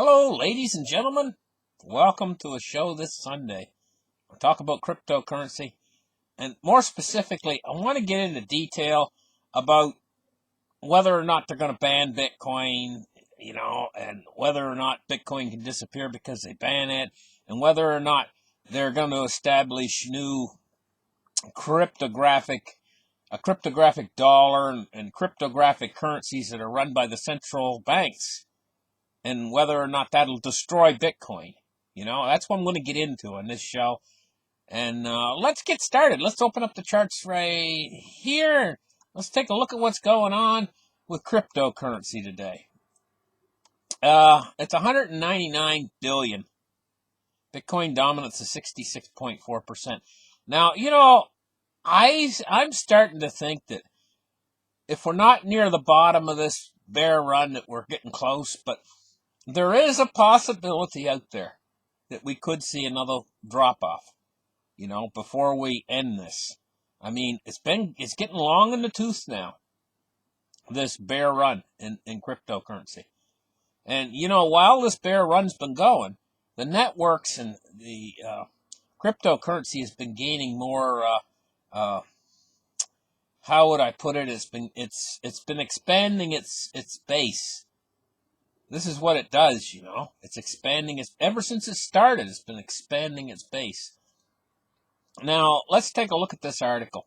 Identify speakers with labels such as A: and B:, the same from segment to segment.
A: Hello, ladies and gentlemen. Welcome to a show this Sunday. We'll talk about cryptocurrency. And more specifically, I want to get into detail about whether or not they're going to ban Bitcoin, and whether or not Bitcoin can disappear because they ban it, and whether or not they're going to establish new cryptographic dollar and cryptographic currencies that are run by the central banks, and whether or not that'll destroy Bitcoin. That's what I'm going to get into on this show. And let's get started. Let's open up the charts right here. Let's take a look at what's going on with cryptocurrency today. It's 199 billion. Bitcoin dominance is 66.4%. Now, I'm starting to think that if we're not near the bottom of this bear run, that we're getting close, but there is a possibility out there that we could see another drop-off, before we end this. I mean, it's getting long in the tooth now, this bear run in cryptocurrency. And, while this bear run's been going, the networks and the cryptocurrency has been gaining more, how would I put it? It's been expanding its base. This is what it does, It's expanding ever since it started, it's been expanding its base. Now, let's take a look at this article.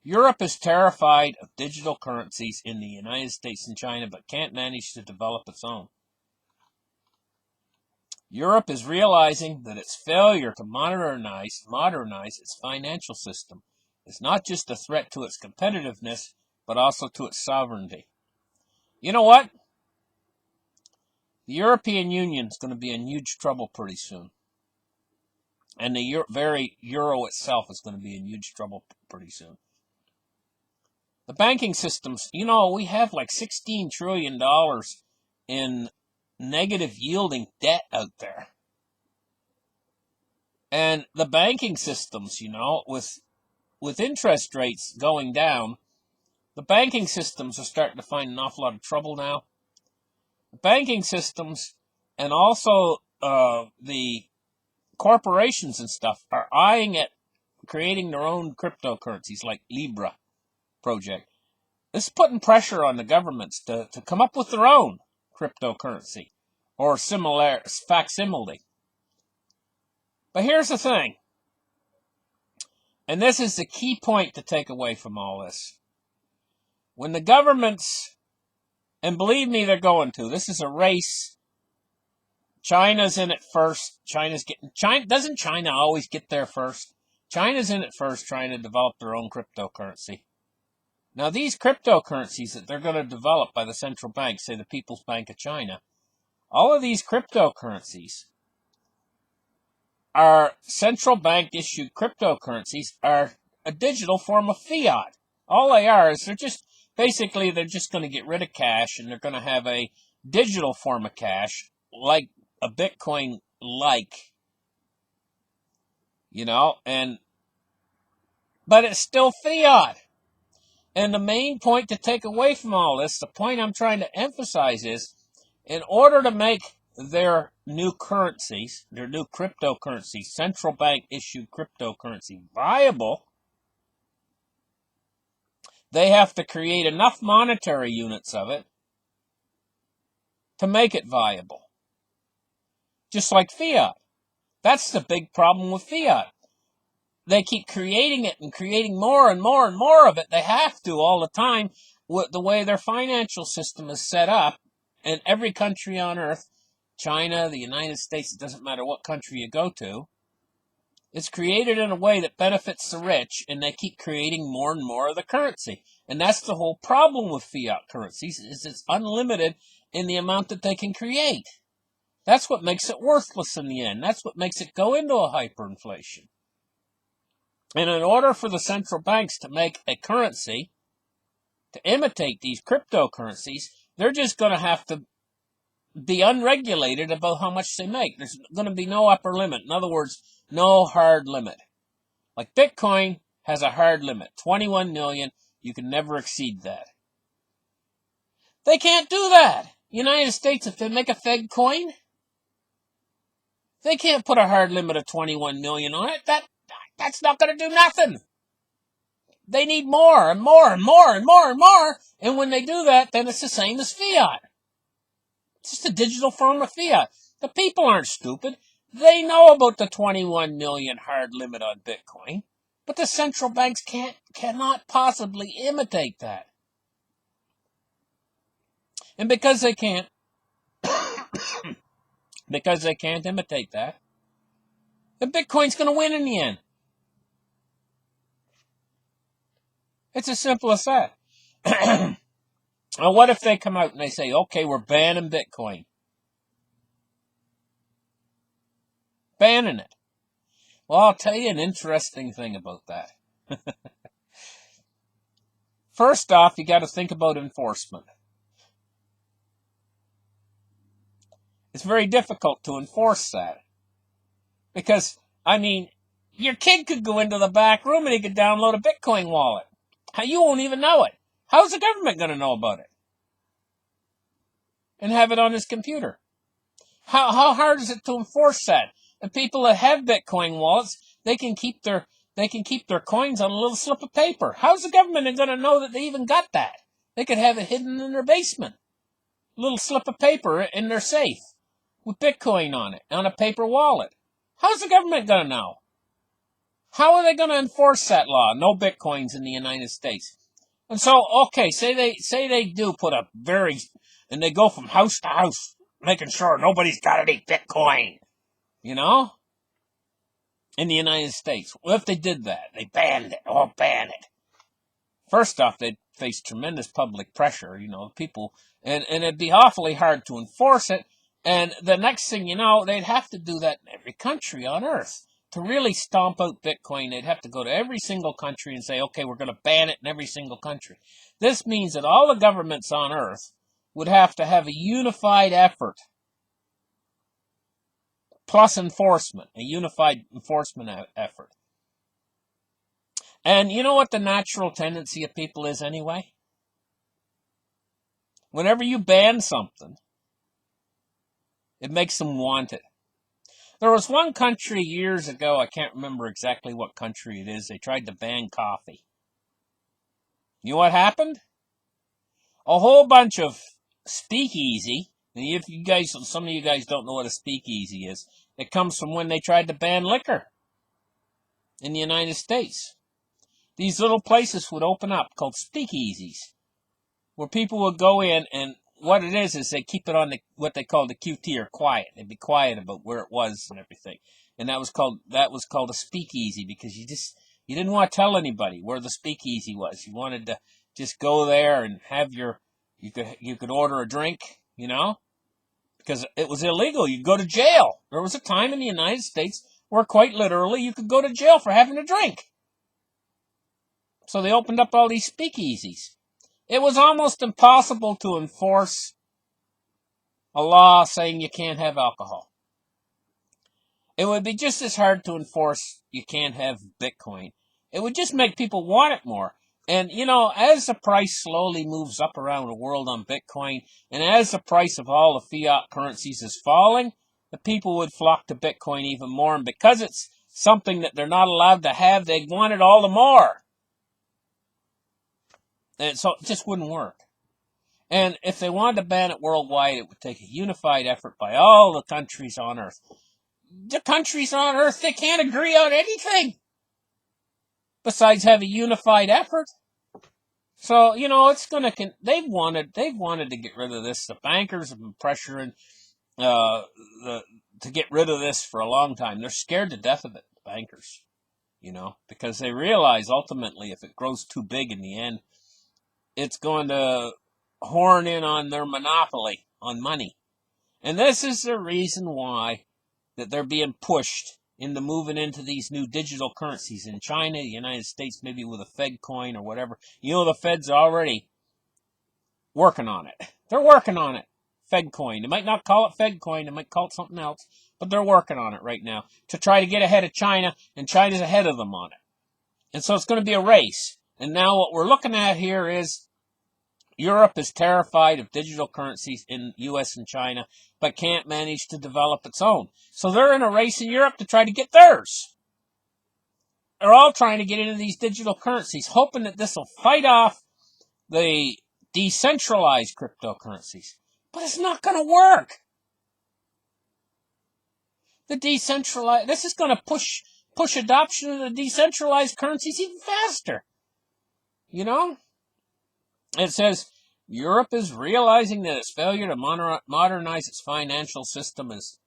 A: Europe is terrified of digital currencies in the United States and China, but can't manage to develop its own. Europe is realizing that its failure to modernize its financial system is not just a threat to its competitiveness, but also to its sovereignty. You know what? The European Union is going to be in huge trouble pretty soon. And the very euro itself is going to be in huge trouble pretty soon. The banking systems, we have like $16 trillion in negative yielding debt out there. And the banking systems, with interest rates going down, the banking systems are starting to find an awful lot of trouble now. Banking systems and also the corporations and stuff are eyeing at creating their own cryptocurrencies like Libra project. This is putting pressure on the governments to come up with their own cryptocurrency or facsimile. But here's the thing, and this is the key point to take away from all this. When the governments, and believe me, they're going to. This is a race. China's in it first. Doesn't China always get there first? China's in it first, trying to develop their own cryptocurrency. Now, these cryptocurrencies that they're going to develop by the central bank, say the People's Bank of China, all of these cryptocurrencies are central bank issued cryptocurrencies, are a digital form of fiat. All they are is they're just going to get rid of cash, and they're going to have a digital form of cash, like a Bitcoin, but it's still fiat. And the main point to take away from all this, the point I'm trying to emphasize is, in order to make their new currencies, their new cryptocurrency, central bank issued cryptocurrency viable, they have to create enough monetary units of it to make it viable. Just like fiat. That's the big problem with fiat. They keep creating it and creating more and more and more of it. They have to all the time with the way their financial system is set up. And every country on earth, China, the United States, it doesn't matter what country you go to, it's created in a way that benefits the rich, and they keep creating more and more of the currency. And that's the whole problem with fiat currencies, is it's unlimited in the amount that they can create. That's what makes it worthless in the end. That's what makes it go into a hyperinflation. And in order for the central banks to make a currency, to imitate these cryptocurrencies, they're just going to have to be unregulated about how much they make. There's going to be no upper limit. In other words, no hard limit. Like Bitcoin has a hard limit, 21 million. You can never exceed that. They can't do that. United States, if they make a Fed coin, they can't put a hard limit of 21 million on it. That's not going to do nothing. They need more and more and more and more and more. And when they do that, then it's the same as fiat. It's just a digital form of fiat. The people aren't stupid. They know about the 21 million hard limit on Bitcoin. But the central banks cannot possibly imitate that. And because they can't imitate that, the Bitcoin's going to win in the end. It's as simple as that. Well, what if they come out and they say, okay, we're banning Bitcoin? Banning it. Well, I'll tell you an interesting thing about that. First off, you got to think about enforcement. It's very difficult to enforce that. Because, I mean, your kid could go into the back room and he could download a Bitcoin wallet. You won't even know it. How's the government going to know about it? And have it on his computer? How hard is it to enforce that? And people that have Bitcoin wallets, they can keep their coins on a little slip of paper. How's the government going to know that they even got that? They could have it hidden in their basement. A little slip of paper in their safe with Bitcoin on it, on a paper wallet. How's the government going to know? How are they going to enforce that law? No Bitcoins in the United States. And so, okay, say they do put and they go from house to house, making sure nobody's got any Bitcoin, in the United States. Well, if they did that, they banned it, ban it. First off, they'd face tremendous public pressure, people, and it'd be awfully hard to enforce it. And the next thing you know, they'd have to do that in every country on earth. To really stomp out Bitcoin, they'd have to go to every single country and say, okay, we're going to ban it in every single country. This means that all the governments on earth would have to have a unified effort plus enforcement, a unified enforcement effort. And you know what the natural tendency of people is anyway? Whenever you ban something, it makes them want it. There was one country years ago, I can't remember exactly what country it is, they tried to ban coffee. You know what happened? A whole bunch of speakeasy, and some of you guys don't know what a speakeasy is, it comes from when they tried to ban liquor in the United States. These little places would open up called speakeasies, where people would go in, and what it is they keep it on what they call the QT, or quiet. They'd be quiet about where it was and everything. And that was called a speakeasy, because you didn't want to tell anybody where the speakeasy was. You wanted to just go there and have you could order a drink, because it was illegal. You'd go to jail. There was a time in the United States where quite literally you could go to jail for having a drink. So they opened up all these speakeasies. It was almost impossible to enforce a law saying you can't have alcohol. It would be just as hard to enforce you can't have Bitcoin. It would just make people want it more. And, as the price slowly moves up around the world on Bitcoin, and as the price of all the fiat currencies is falling, the people would flock to Bitcoin even more. And because it's something that they're not allowed to have, they'd want it all the more. And so it just wouldn't work. And if they wanted to ban it worldwide, it would take a unified effort by all the countries on earth. The countries on earth, they can't agree on anything besides have a unified effort. So, they've wanted to get rid of this. The bankers have been pressuring to get rid of this for a long time. They're scared to death of it, the bankers, because they realize ultimately if it grows too big in the end, it's going to horn in on their monopoly on money. And this is the reason why that they're being pushed into moving into these new digital currencies in China, the United States, maybe with a Fed coin or whatever. The Fed's already working on it. They're working on it. Fed coin. They might not call it Fed coin. They might call it something else. But they're working on it right now to try to get ahead of China, and China's ahead of them on it. And so it's going to be a race. And now what we're looking at here is Europe is terrified of digital currencies in US and China, but can't manage to develop its own. So they're in a race in Europe to try to get theirs. They're all trying to get into these digital currencies, hoping that this will fight off the decentralized cryptocurrencies. But it's not going to work. The decentralized, this is going to push adoption of the decentralized currencies even faster. You know? It says, Europe is realizing that its failure to modernize its financial system is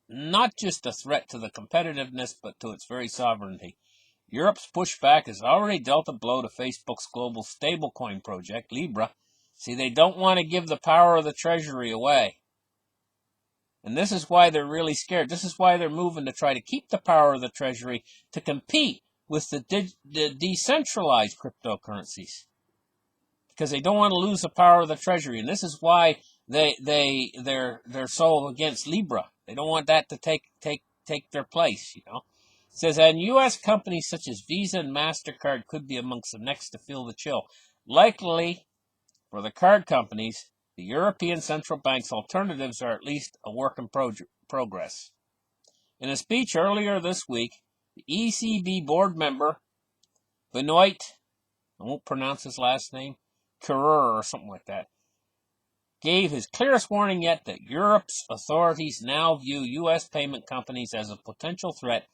A: not just a threat to the competitiveness, but to its very sovereignty. Europe's pushback has already dealt a blow to Facebook's global stablecoin project, Libra. See, they don't want to give the power of the treasury away. And this is why they're really scared. This is why they're moving to try to keep the power of the treasury to compete with the decentralized cryptocurrencies. Because they don't want to lose the power of the treasury. And this is why they're so against Libra. They don't want that to take their place, you know. It says, and U.S. companies such as Visa and MasterCard could be amongst the next to feel the chill. Likely, for the card companies, the European Central Bank's alternatives are at least a work in progress. In a speech earlier this week, the ECB board member, Benoit, I won't pronounce his last name, Currer or something like that, gave his clearest warning yet that Europe's authorities now view U.S. payment companies as a potential threat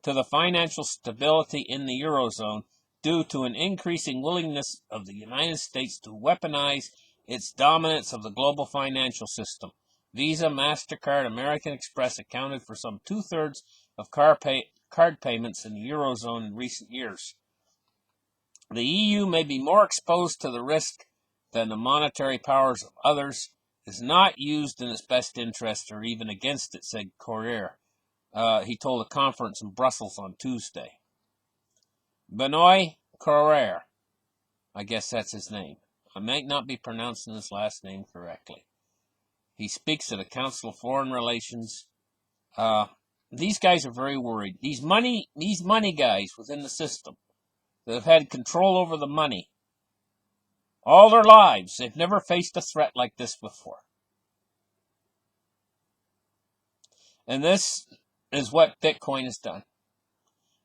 A: to the financial stability in the Eurozone due to an increasing willingness of the United States to weaponize its dominance of the global financial system. Visa, MasterCard, American Express accounted for some two-thirds of card payments in the Eurozone in recent years. The EU may be more exposed to the risk than the monetary powers of others, is not used in its best interest or even against it, said Corriere. He told a conference in Brussels on Tuesday. Benoit Corriere, I guess that's his name. I might not be pronouncing his last name correctly. He speaks at a Council of Foreign Relations. These guys are very worried. These money guys within the system that have had control over the money all their lives, they've never faced a threat like this before. And this is what Bitcoin has done.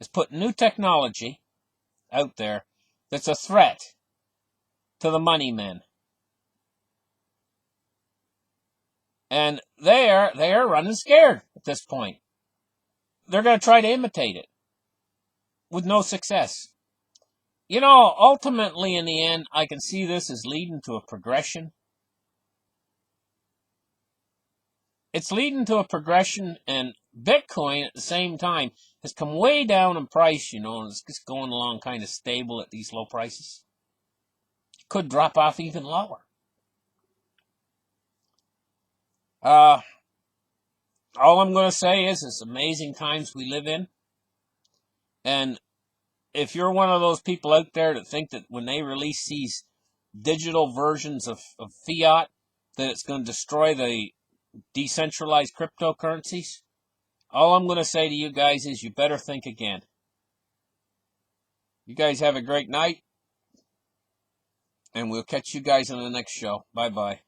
A: It's put new technology out there that's a threat to the money men. And they are running scared at this point. They're going to try to imitate it with no success. You know, ultimately in the end, I can see this as leading to a progression. It's leading to a progression, and Bitcoin at the same time has come way down in price, you know, and it's just going along kind of stable at these low prices. It could drop off even lower. All I'm going to say is it's amazing times we live in. And if you're one of those people out there that think that when they release these digital versions of fiat, that it's going to destroy the decentralized cryptocurrencies, all I'm going to say to you guys is you better think again. You guys have a great night, and we'll catch you guys on the next show. Bye-bye.